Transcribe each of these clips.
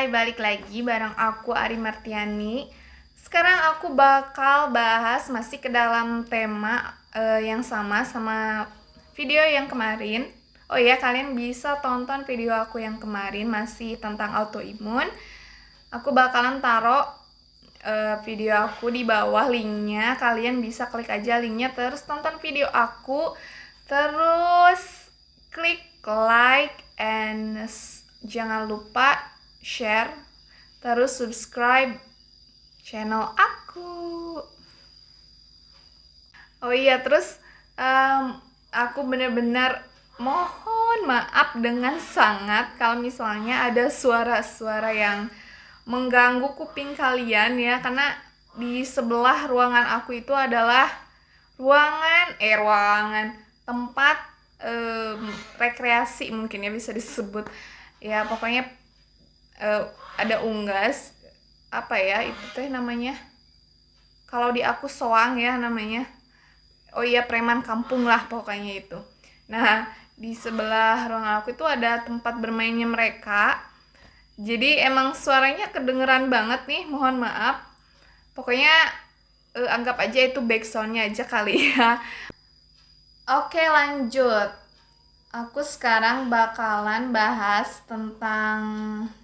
Hai, balik lagi bareng aku Ari Martiani. Sekarang aku bakal bahas masih ke dalam tema yang sama video yang kemarin. Oh iya, kalian bisa tonton video aku yang kemarin masih tentang autoimun. Aku bakalan taruh video aku di bawah linknya. Kalian bisa klik aja linknya terus tonton video aku. Terus klik like and jangan lupa share, terus subscribe channel aku. Oh iya, terus aku bener-bener mohon maaf dengan sangat kalau misalnya ada suara-suara yang mengganggu kuping kalian ya, karena di sebelah ruangan aku itu adalah ruangan tempat rekreasi mungkin ya bisa disebut ya, pokoknya ada unggas apa ya itu teh namanya, kalau di aku soang ya namanya, oh iya preman kampung lah pokoknya itu. Nah di sebelah ruangan aku itu ada tempat bermainnya mereka, jadi emang suaranya kedengeran banget nih, mohon maaf. Pokoknya anggap aja itu backsoundnya aja kali ya. Oke, lanjut. Aku sekarang bakalan bahas tentang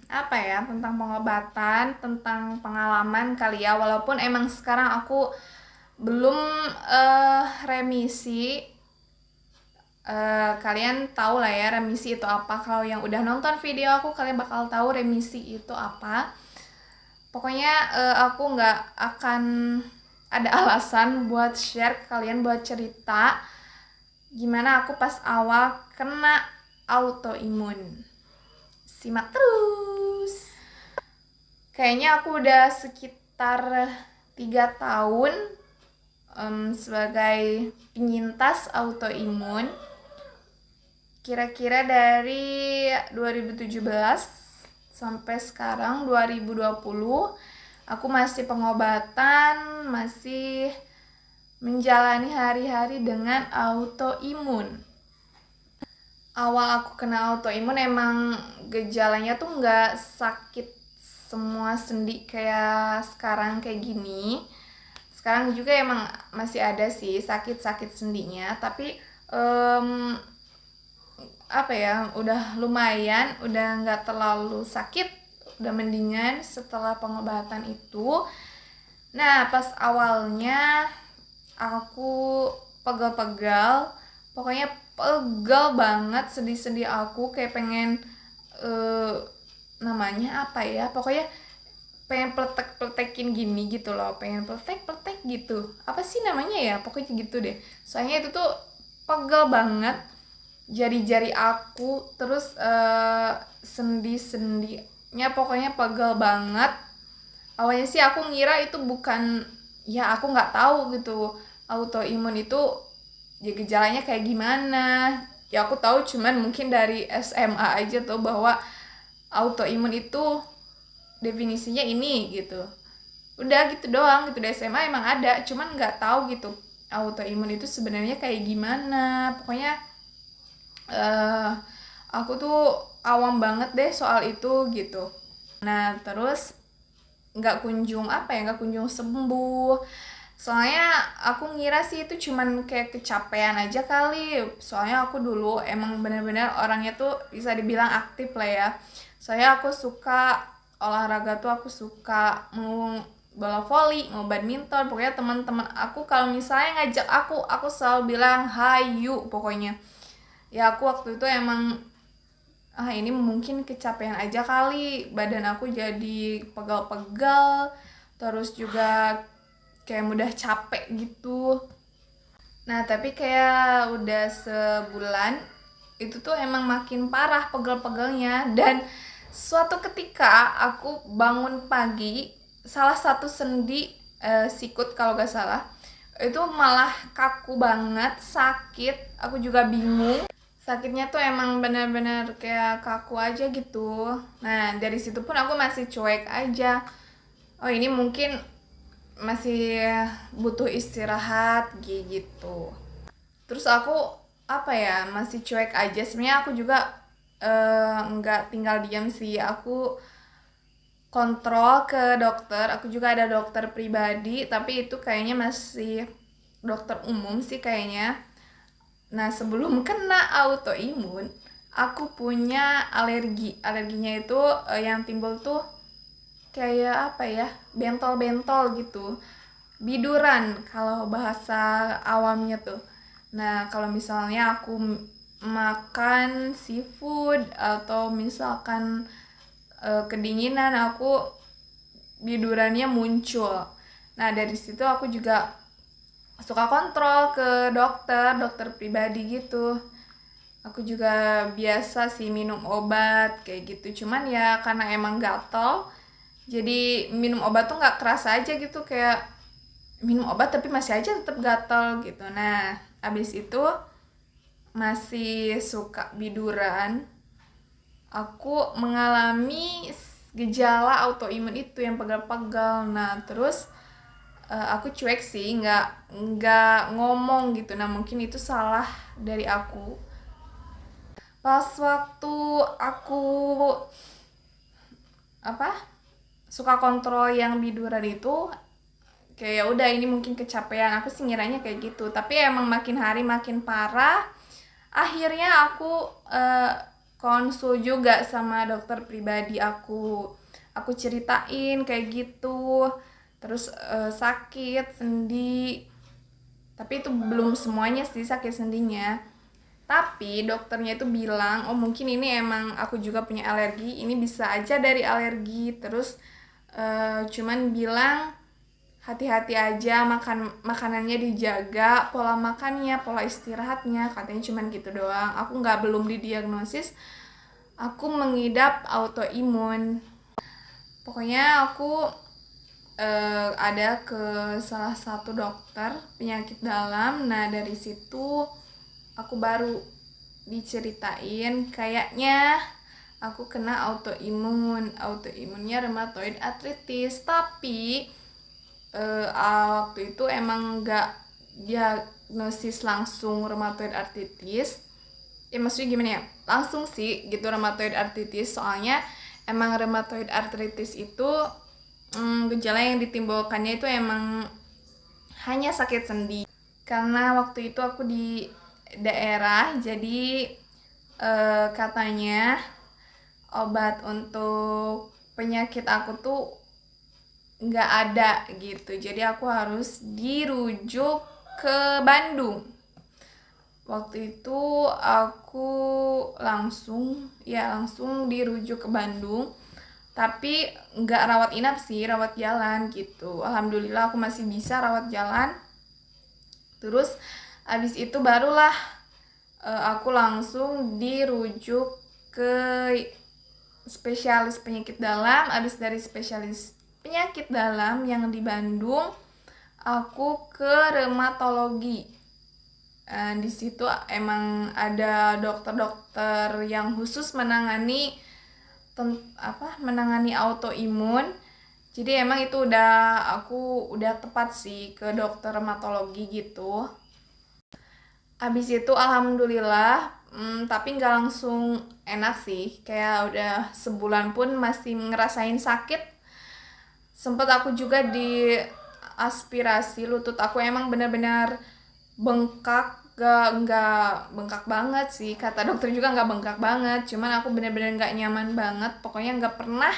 apa ya, tentang pengobatan, tentang pengalaman kali ya. Walaupun emang sekarang aku belum remisi. Kalian tahu lah ya remisi itu apa. Kalau yang udah nonton video aku, kalian bakal tahu remisi itu apa. Pokoknya aku nggak akan ada alasan buat share ke kalian, buat cerita gimana aku pas awal kena autoimun. Simak terus. Kayaknya aku udah sekitar 3 tahun sebagai penyintas autoimun. Kira-kira dari 2017 sampai sekarang 2020 aku masih pengobatan, masih menjalani hari-hari dengan autoimun. Awal aku kena autoimun emang gejalanya tuh nggak sakit semua sendi kayak sekarang kayak gini. Sekarang juga emang masih ada sih sakit-sakit sendinya, tapi apa ya, udah lumayan, udah nggak terlalu sakit, udah mendingan setelah pengobatan itu. Nah pas awalnya aku pegal-pegal, pokoknya pegal banget, sedih-sedih aku kayak pengen namanya apa ya, pokoknya pengen pletek-pletekin gini gitu loh, pengen pletek-pletek gitu, apa sih namanya ya, pokoknya gitu deh. Soalnya itu tuh pegal banget jari-jari aku, terus sendi-sendinya pokoknya pegal banget. Awalnya sih aku ngira itu bukan, ya aku nggak tahu gitu autoimun itu ya gejalanya kayak gimana. Ya aku tahu cuman mungkin dari SMA aja tuh bahwa autoimun itu definisinya ini gitu. Udah gitu doang gitu, dari SMA emang ada, cuman nggak tahu gitu autoimun itu sebenarnya kayak gimana. Pokoknya aku tuh awam banget deh soal itu gitu. Nah terus nggak kunjung sembuh. Soalnya aku ngira sih itu cuman kayak kecapean aja kali. Soalnya aku dulu emang bener-bener orangnya tuh bisa dibilang aktif lah ya. Soalnya aku suka olahraga tuh, aku suka mau bola voli, mau badminton. Pokoknya teman-teman aku kalau misalnya ngajak aku selalu bilang hayu pokoknya. Ya aku waktu itu emang ini mungkin kecapean aja kali, badan aku jadi pegal-pegal, terus juga kayak mudah capek gitu. Nah tapi kayak udah sebulan itu tuh emang makin parah pegel-pegelnya, dan suatu ketika aku bangun pagi, salah satu sendi sikut kalau gak salah itu malah kaku banget, sakit. Aku juga bingung, sakitnya tuh emang benar-benar kayak kaku aja gitu. Nah dari situ pun aku masih cuek aja, oh ini mungkin masih butuh istirahat gitu. Terus aku apa ya, masih cuek aja. Sebenarnya aku juga nggak tinggal diam sih, aku kontrol ke dokter. Aku juga ada dokter pribadi, tapi itu kayaknya masih dokter umum sih kayaknya. Nah, sebelum kena autoimun, aku punya alergi. Alerginya itu yang timbul tuh kayak apa ya? Bentol-bentol gitu. Biduran kalau bahasa awamnya tuh. Nah, kalau misalnya aku makan seafood atau misalkan kedinginan, aku bidurannya muncul. Nah, dari situ aku juga suka kontrol ke dokter pribadi gitu. Aku juga biasa sih minum obat kayak gitu. Cuman ya karena emang gatel, jadi minum obat tuh nggak kerasa aja gitu, kayak minum obat tapi masih aja tetap gatel gitu. Nah, abis itu masih suka biduran. Aku mengalami gejala autoimun itu yang pegal-pegal. Nah, terus aku cuek sih, nggak ngomong gitu. Nah, mungkin itu salah dari aku. Pas waktu aku apa suka kontrol yang biduran itu, kayak ya udah ini mungkin kecapean, aku sih ngiranya kayak gitu, tapi emang makin hari makin parah. Akhirnya aku konsul juga sama dokter pribadi aku ceritain kayak gitu, terus sakit sendi, tapi itu belum semuanya sih sakit sendinya. Tapi dokternya itu bilang, oh mungkin ini emang aku juga punya alergi, ini bisa aja dari alergi. Terus cuman bilang hati-hati aja, makanannya dijaga, pola makannya, pola istirahatnya, katanya cuman gitu doang. Aku belum didiagnosis aku mengidap autoimun. Pokoknya aku ada ke salah satu dokter penyakit dalam. Nah, dari situ aku baru diceritain kayaknya aku kena autoimunnya rheumatoid arthritis. Tapi waktu itu emang nggak diagnosis langsung rheumatoid arthritis. Maksudnya gimana ya, langsung sih gitu rheumatoid arthritis, soalnya emang rheumatoid arthritis itu gejala yang ditimbulkannya itu emang hanya sakit sendi. Karena waktu itu aku di daerah, jadi katanya obat untuk penyakit aku tuh nggak ada gitu, jadi aku harus dirujuk ke Bandung. Waktu itu aku langsung dirujuk ke Bandung, tapi nggak rawat inap sih, rawat jalan gitu. Alhamdulillah aku masih bisa rawat jalan. Terus abis itu barulah aku langsung dirujuk ke spesialis penyakit dalam. Abis dari spesialis penyakit dalam yang di Bandung, aku ke rheumatologi. Di situ emang ada dokter-dokter yang khusus menangani autoimun. Jadi emang itu aku udah tepat sih ke dokter rheumatologi gitu. Abis itu alhamdulillah, tapi nggak langsung enak sih, kayak udah sebulan pun masih ngerasain sakit. Sempet aku juga di aspirasi lutut aku, emang benar-benar bengkak, nggak bengkak banget sih, kata dokter juga nggak bengkak banget, cuman aku benar-benar nggak nyaman banget. Pokoknya nggak pernah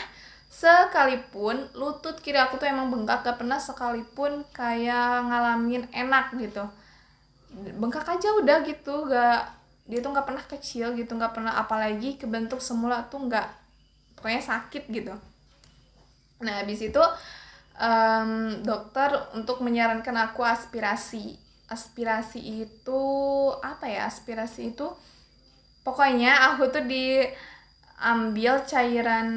sekalipun lutut kiri aku tuh emang bengkak, gak pernah sekalipun kayak ngalamin enak gitu. Bengkak aja udah gitu, dia tuh nggak pernah kecil gitu, nggak pernah apalagi kebentuk semula tuh nggak, pokoknya sakit gitu. Nah, habis itu dokter untuk menyarankan aku aspirasi. Aspirasi itu apa ya? Aspirasi itu pokoknya aku tuh diambil cairan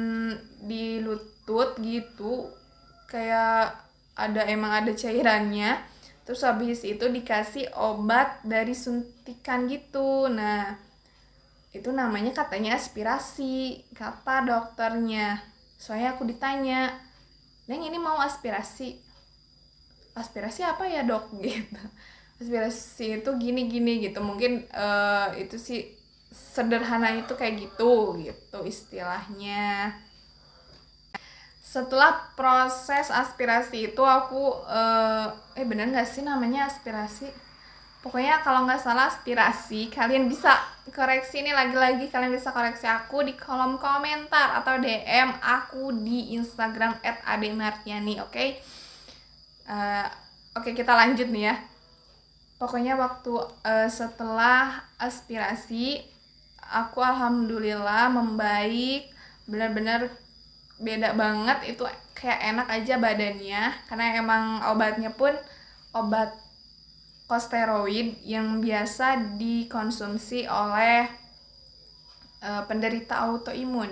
di lutut gitu, kayak emang ada cairannya. Terus habis itu dikasih obat dari suntikan gitu. Nah, itu namanya katanya aspirasi, kata dokternya. Soalnya aku ditanya, "Neng, ini mau aspirasi?" "Aspirasi apa ya, Dok?" gitu. Aspirasi itu gini-gini gitu. Mungkin itu sih sederhana itu kayak gitu istilahnya. setelah proses aspirasi itu aku bener nggak sih namanya aspirasi? Pokoknya kalau nggak salah aspirasi, kalian bisa koreksi ini lagi-lagi, kalian bisa koreksi aku di kolom komentar atau DM aku di Instagram @ademartiani, oke? Oke, kita lanjut nih ya. Pokoknya waktu setelah aspirasi, aku alhamdulillah membaik, benar-benar beda banget, itu kayak enak aja badannya, karena emang obatnya pun obat kosteroid yang biasa dikonsumsi oleh penderita autoimun.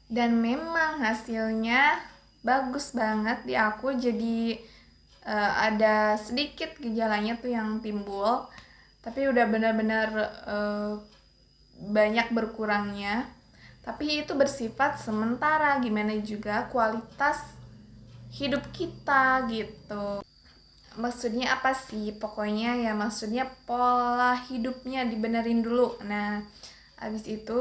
Dan memang hasilnya bagus banget di aku, jadi ada sedikit gejalanya tuh yang timbul, tapi udah benar-benar banyak berkurangnya. Tapi itu bersifat sementara, gimana juga kualitas hidup kita gitu. Maksudnya apa sih? Pokoknya ya maksudnya pola hidupnya dibenerin dulu. Nah, habis itu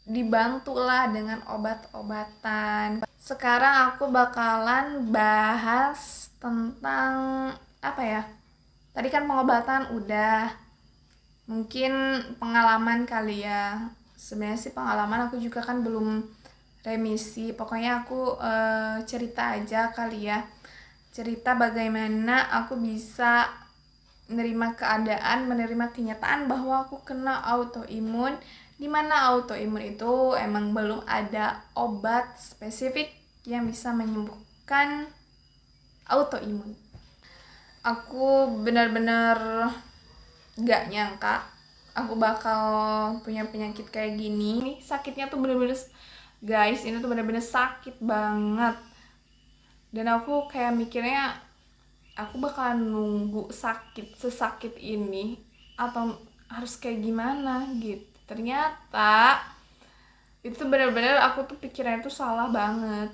dibantulah dengan obat-obatan. Sekarang aku bakalan bahas tentang apa ya? Tadi kan pengobatan udah. Mungkin pengalaman kali ya. Sebenarnya sih pengalaman aku juga kan belum remisi. Pokoknya aku cerita aja kali ya. Cerita bagaimana aku bisa menerima keadaan, menerima kenyataan bahwa aku kena autoimun, dimana autoimun itu emang belum ada obat spesifik yang bisa menyembuhkan autoimun. Aku benar-benar gak nyangka aku bakal punya penyakit kayak gini. Ini sakitnya tuh bener-bener, guys, ini tuh bener-bener sakit banget. Dan aku kayak mikirnya, aku bakalan nunggu sakit sesakit ini atau harus kayak gimana gitu. Ternyata itu bener-bener aku tuh pikirannya tuh salah banget.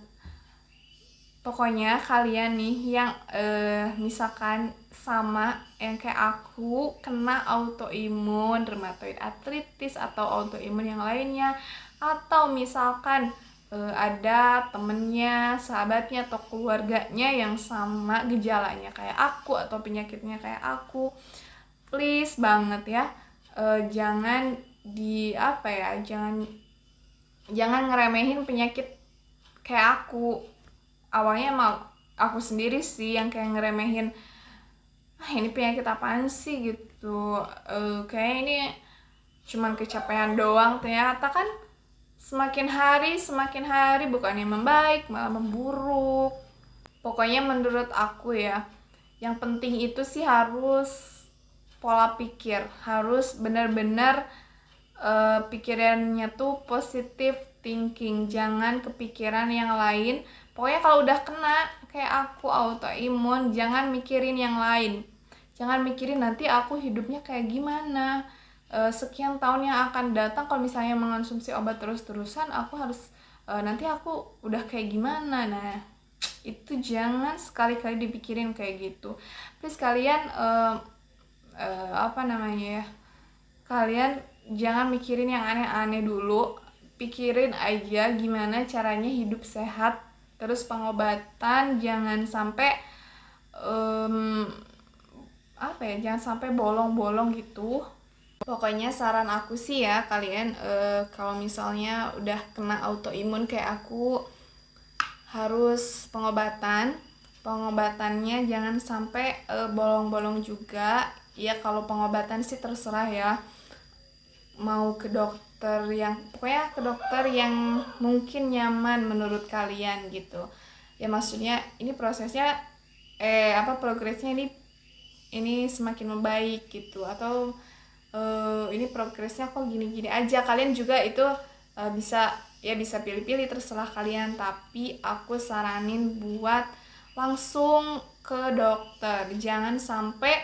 Pokoknya kalian nih yang misalkan sama yang kayak aku kena autoimun, rheumatoid arthritis atau autoimun yang lainnya, atau misalkan ada temennya, sahabatnya atau keluarganya yang sama gejalanya kayak aku atau penyakitnya kayak aku, please banget ya, jangan jangan ngeremehin penyakit kayak aku. Awalnya emang aku sendiri sih yang kayak ngeremehin, ini penyakit apaan sih gitu, kayak ini cuman kecapean doang. Ternyata kan semakin hari bukannya membaik malah memburuk. Pokoknya menurut aku ya, yang penting itu sih harus pola pikir, harus benar-benar pikirannya tuh positive thinking, jangan kepikiran yang lain. Pokoknya kalau udah kena kayak aku autoimun, jangan mikirin yang lain, jangan mikirin nanti aku hidupnya kayak gimana, sekian tahun yang akan datang kalau misalnya mengonsumsi obat terus-terusan, aku harus nanti aku udah kayak gimana. Nah, itu jangan sekali-kali dipikirin kayak gitu. Please kalian kalian jangan mikirin yang aneh-aneh dulu, pikirin aja gimana caranya hidup sehat. Terus pengobatan jangan sampai jangan sampai bolong-bolong gitu. Pokoknya saran aku sih ya, kalian kalau misalnya udah kena autoimun kayak aku, harus pengobatannya jangan sampai bolong-bolong juga ya. Kalau pengobatan sih terserah ya, mau ke dokter yang pokoknya ke dokter yang mungkin nyaman menurut kalian gitu ya. Maksudnya ini prosesnya progresnya ini semakin membaik gitu, atau ini progresnya kok gini-gini aja. Kalian juga itu bisa pilih-pilih, terserah kalian. Tapi aku saranin buat langsung ke dokter, jangan sampai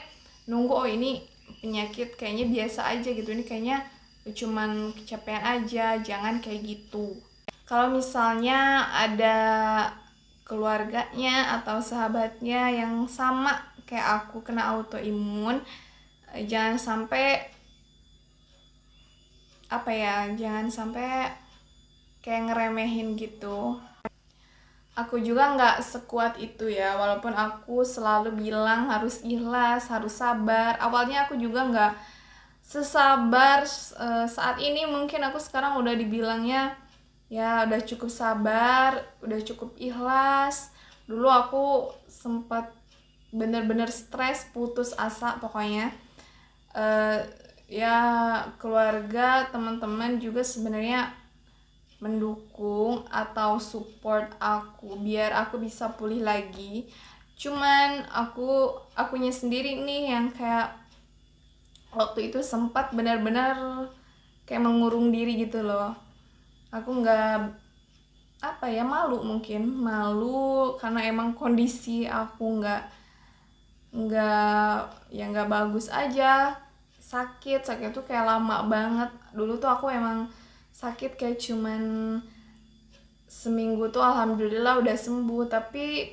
nunggu ini penyakit kayaknya biasa aja gitu, ini kayaknya cuman kecapean aja. Jangan kayak gitu. Kalau misalnya ada keluarganya atau sahabatnya yang sama kayak aku kena autoimun, jangan sampai kayak ngeremehin gitu. Aku juga nggak sekuat itu ya, walaupun aku selalu bilang harus ikhlas, harus sabar. Awalnya aku juga nggak sesabar saat ini. Mungkin aku sekarang udah dibilangnya ya udah cukup sabar, udah cukup ikhlas. Dulu aku sempat bener-bener stres, putus asa pokoknya. Eh, ya keluarga, teman-teman juga sebenarnya mendukung atau support aku biar aku bisa pulih lagi. Cuman akunya sendiri nih yang kayak waktu itu sempat benar-benar kayak mengurung diri gitu loh. Aku nggak apa ya, malu, mungkin malu karena emang kondisi aku nggak ya nggak bagus aja. Sakit tuh kayak lama banget. Dulu tuh aku emang sakit kayak cuman seminggu tuh alhamdulillah udah sembuh, tapi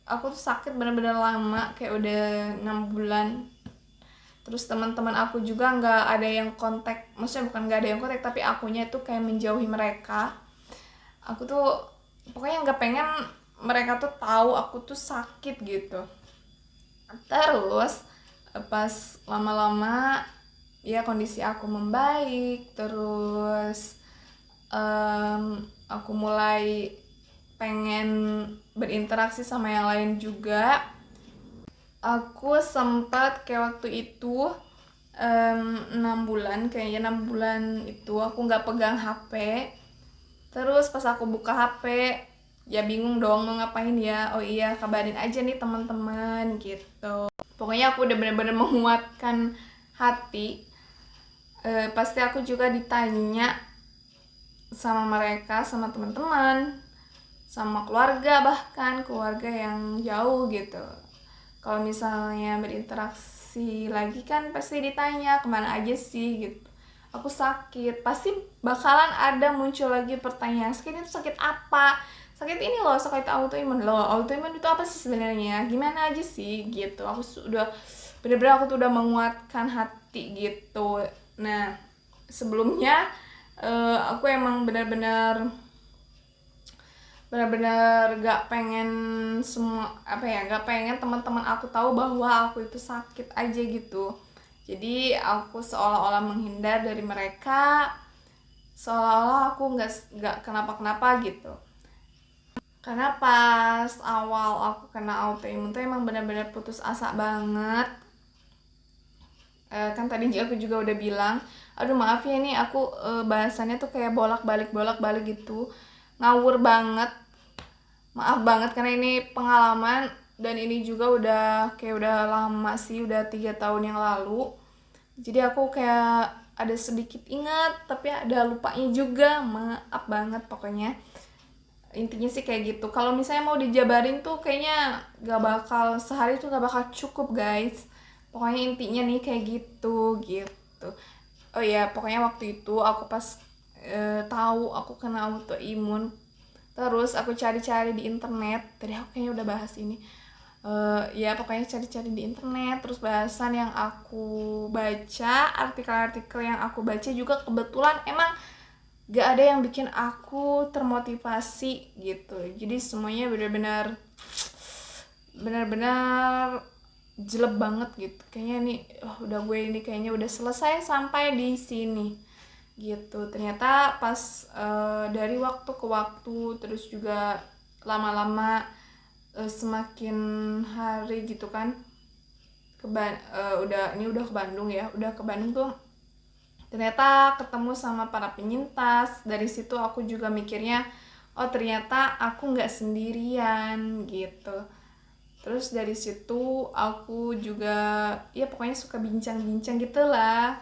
aku tuh sakit bener-bener lama kayak udah 6 bulan. Terus teman-teman aku juga nggak ada yang kontak, maksudnya bukan nggak ada yang kontak, tapi akunya tuh kayak menjauhi mereka. Aku tuh pokoknya nggak pengen mereka tuh tahu aku tuh sakit gitu. Terus pas lama-lama ya kondisi aku membaik, terus aku mulai pengen berinteraksi sama yang lain juga. Aku sempat kayak waktu itu 6 bulan, kayaknya 6 bulan itu aku nggak pegang HP. Terus pas aku buka HP ya bingung dong mau ngapain ya. Oh iya, kabarin aja nih teman-teman gitu. Pokoknya aku udah bener-bener menguatkan hati. Pasti aku juga ditanya sama mereka, sama teman-teman, sama keluarga, bahkan keluarga yang jauh gitu. Kalau misalnya berinteraksi lagi kan pasti ditanya kemana aja sih gitu. Aku sakit, pasti bakalan ada muncul lagi pertanyaan, sakit itu sakit apa? Sakit ini loh, sakit autoimun loh. Autoimun itu apa sih sebenarnya? Gimana aja sih gitu. Aku sudah bener-bener aku tuh udah menguatkan hati gitu. Nah, sebelumnya aku emang benar-benar gak pengen gak pengen teman-teman aku tahu bahwa aku itu sakit aja gitu. Jadi aku seolah-olah menghindar dari mereka, seolah-olah aku nggak kenapa-kenapa gitu. Karena pas awal aku kena autoimun tuh emang benar-benar putus asa banget. Kan tadi aku juga udah bilang, aduh maaf ya nih aku bahasannya tuh kayak bolak-balik gitu, ngawur banget, maaf banget karena ini pengalaman dan ini juga udah lama sih, udah 3 tahun yang lalu. Jadi aku kayak ada sedikit ingat tapi ada lupanya juga, maaf banget pokoknya. Intinya sih kayak gitu. Kalau misalnya mau dijabarin tuh kayaknya gak bakal, sehari tuh gak bakal cukup guys. Pokoknya intinya nih kayak gitu. Oh ya, pokoknya waktu itu aku pas tahu aku kena autoimun, terus aku cari-cari di internet. Tadi aku kayaknya udah bahas ini. Ya pokoknya cari-cari di internet, terus bahasan yang aku baca, artikel-artikel yang aku baca juga kebetulan emang gak ada yang bikin aku termotivasi gitu. Jadi semuanya benar-benar jelek banget gitu. Kayaknya nih udah gue ini kayaknya udah selesai sampai di sini gitu. Ternyata pas dari waktu ke waktu, terus juga lama-lama semakin hari gitu kan udah ke Bandung ya. Udah ke Bandung tuh ternyata ketemu sama para penyintas. Dari situ aku juga mikirnya, oh ternyata aku nggak sendirian gitu. Terus dari situ aku juga ya pokoknya suka bincang-bincang gitu lah.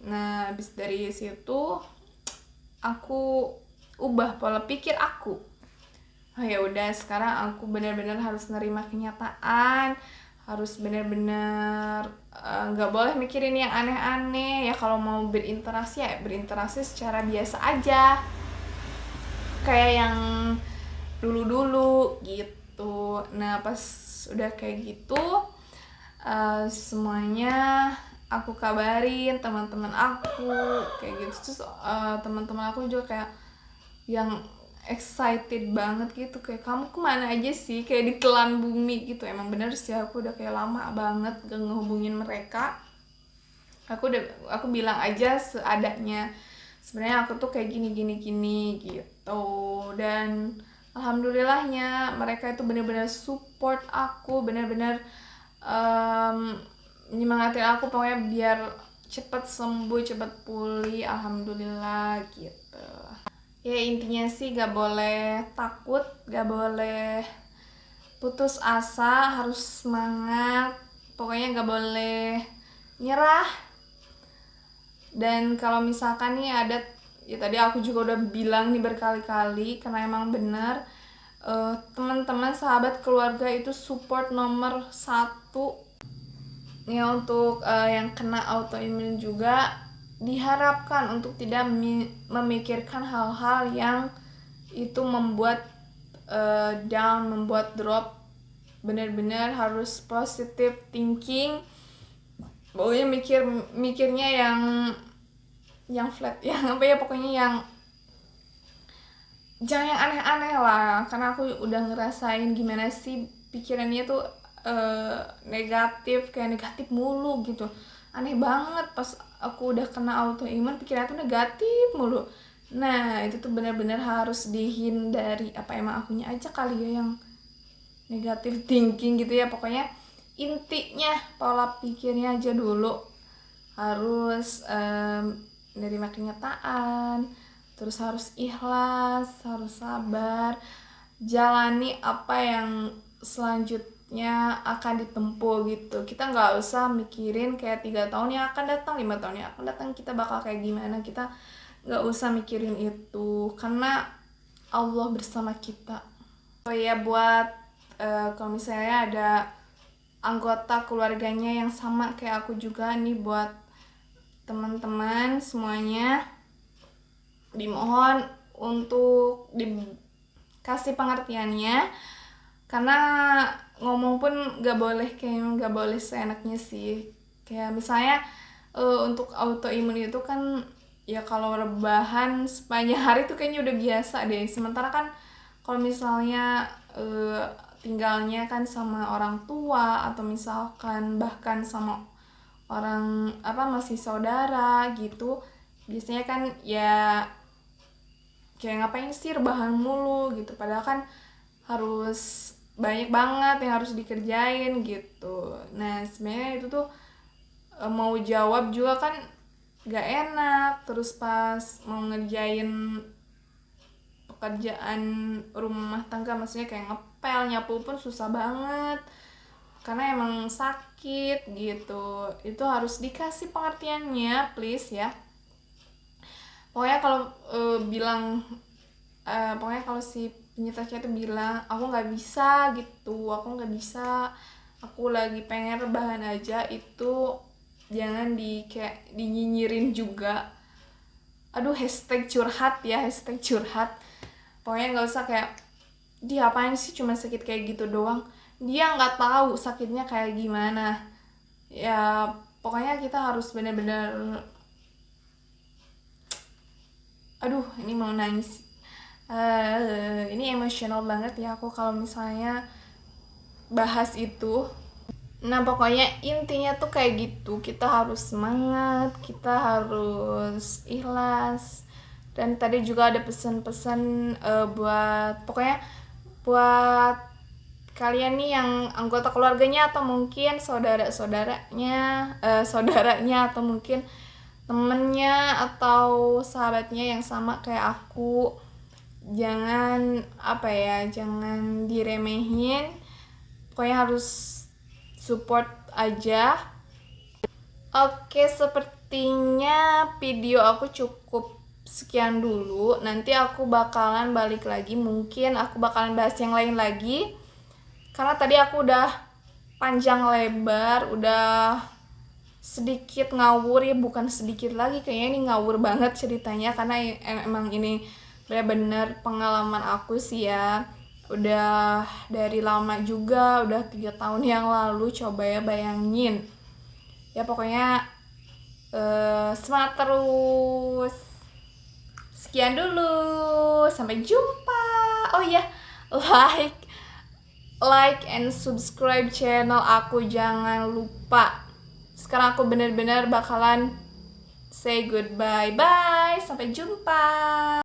Nah habis dari situ aku ubah pola pikir aku. Oh ya udah, sekarang aku benar-benar harus nerima kenyataan, harus benar-benar nggak boleh mikirin yang aneh-aneh ya. Kalau mau berinteraksi ya berinteraksi secara biasa aja kayak yang dulu-dulu gitu. Nah pas udah kayak gitu semuanya aku kabarin teman-teman aku kayak gitu. Terus teman-teman aku juga kayak yang excited banget gitu, kayak kamu kemana aja sih, kayak ditelan bumi gitu. Emang bener sih, aku udah kayak lama banget gak ngehubungin mereka. Aku bilang aja seadanya, sebenarnya aku tuh kayak gini gini gini gitu. Dan alhamdulillahnya mereka itu benar-benar support aku, benar-benar nyemangatin aku pokoknya biar cepet sembuh, cepet pulih, alhamdulillah gitu. Ya intinya sih gak boleh takut, gak boleh putus asa, harus semangat, pokoknya gak boleh nyerah. Dan kalau misalkan nih ada, ya tadi aku juga udah bilang nih berkali-kali, karena emang bener teman-teman, sahabat, keluarga itu support nomor 1 ya. Untuk yang kena autoimun juga diharapkan untuk tidak memikirkan hal-hal yang itu membuat down, membuat drop. Benar-benar harus positive thinking, pokoknya mikirnya yang flat, yang apa ya, pokoknya yang jangan yang aneh-aneh lah, karena aku udah ngerasain gimana sih pikirannya tuh negatif, kayak negatif mulu gitu. Aneh banget pas aku udah kena autoimun, pikiran tuh negatif mulu. Nah itu tuh benar-benar harus dihindari. Apa emang akunya aja kali ya yang negatif thinking gitu ya. Pokoknya intinya pola pikirnya aja dulu harus menerima kenyataan, terus harus ikhlas, harus sabar, jalani apa yang selanjutnya akan ditempuh gitu. Kita nggak usah mikirin kayak 3 tahun yang akan datang, 5 tahun yang akan datang kita bakal kayak gimana. Kita nggak usah mikirin itu, karena Allah bersama kita. Oh ya, buat kalau misalnya ada anggota keluarganya yang sama kayak aku juga nih, buat teman-teman semuanya, dimohon untuk dikasih pengertiannya, karena ngomong pun gak boleh, kayak gak boleh seenaknya sih. Kayak misalnya untuk autoimun itu kan ya kalau rebahan sepanjang hari tuh kayaknya udah biasa deh. Sementara kan kalau misalnya tinggalnya kan sama orang tua, atau misalkan bahkan sama orang masih saudara gitu, biasanya kan ya kayak ngapain sih rebahan mulu gitu, padahal kan harus banyak banget yang harus dikerjain gitu. Nah sebenarnya itu tuh mau jawab juga kan gak enak, terus pas mau ngerjain pekerjaan rumah tangga, maksudnya kayak ngepel, nyapu pun susah banget karena emang sakit gitu. Itu harus dikasih pengertiannya, please ya. Pokoknya kalau pokoknya kalau si penyintasnya itu bilang aku nggak bisa gitu, aku nggak bisa, aku lagi pengen rebahan aja, itu jangan kayak dinyinyirin juga. Aduh, hashtag curhat ya, hashtag curhat. Pokoknya nggak usah kayak dia apain sih cuma sakit kayak gitu doang, dia nggak tahu sakitnya kayak gimana ya. Pokoknya kita harus benar-benar, aduh ini mau nangis, ini emosional banget ya aku kalau misalnya bahas itu. Nah pokoknya intinya tuh kayak gitu, kita harus semangat, kita harus ikhlas. Dan tadi juga ada pesan-pesan pokoknya buat kalian nih yang anggota keluarganya, atau mungkin saudaranya atau mungkin temennya atau sahabatnya yang sama kayak aku, jangan jangan diremehin, pokoknya harus support aja. Oke, sepertinya video aku cukup sekian dulu. Nanti aku bakalan balik lagi, mungkin aku bakalan bahas yang lain lagi, karena tadi aku udah panjang lebar, udah sedikit ngawur ya, bukan sedikit lagi, kayaknya ini ngawur banget ceritanya, karena emang ini benar-benar pengalaman aku sih ya. Udah dari lama juga, udah 3 tahun yang lalu, coba ya bayangin ya. Pokoknya semangat terus. Sekian dulu, sampai jumpa. Oh iya, like and subscribe channel aku, jangan lupa. Sekarang aku bener-bener bakalan say goodbye, bye, sampai jumpa.